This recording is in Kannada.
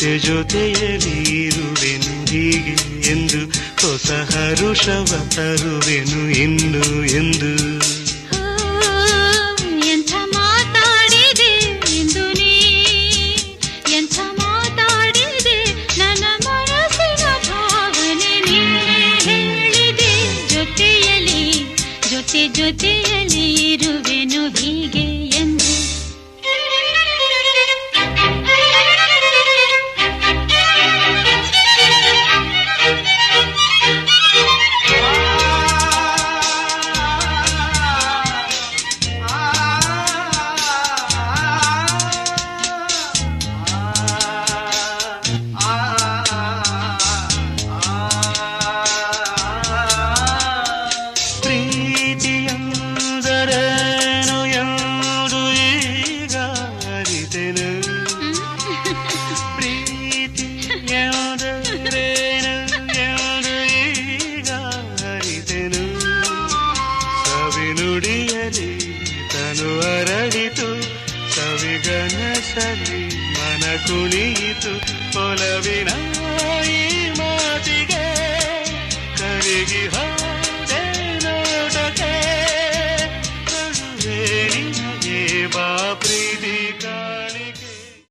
ಜೊತೆ ಜೊತೆಯಲ್ಲಿ ಇರುವೆನು ಹೀಗೆ ಎಂದು ಹೊಸ ಹರುಷವ ತರುವೆನು ಇನ್ನು ಎಂದು. ಎಂಥ ಮಾತಾಡಿದೆ ಎಂದು ನೀ, ಎಂಥ ಮಾತಾಡಿದೆ ನನ್ನ ಮನಸ್ಸಿನ ಭಾವನೆ ನೀನೇ ಹೇಳಿದೆ. ಜೊತೆಯಲ್ಲಿ ಜೊತೆ ಜೊತೆಯಲ್ಲಿ ಇರುವೆನು ಹೀಗೆ ಎಂದು. ಪ್ರೀತಿಯಂದರೇನು ಎಂದು ಈಗ ಅರಿತೆನು, ಪ್ರೀತಿ ಎಂದರೇನು ಎಂದು ಈಗ ಅರಿತೆನು. ಸವಿನುಡಿಯಲಿ ತನು ಅರಳಿತು, ಸವಿಗನಸಲಿ ಮನ ಕುಣಿಯಿತು. ಒಲವಿನ ಈ ಮಾತಿಗೆ ಕರಗಿ ಹೋದೆ ನೋಟಕ್ಕೆ. ಕರುವೆ ನಿನಗೆ ಬಾ ಪ್ರಿಯ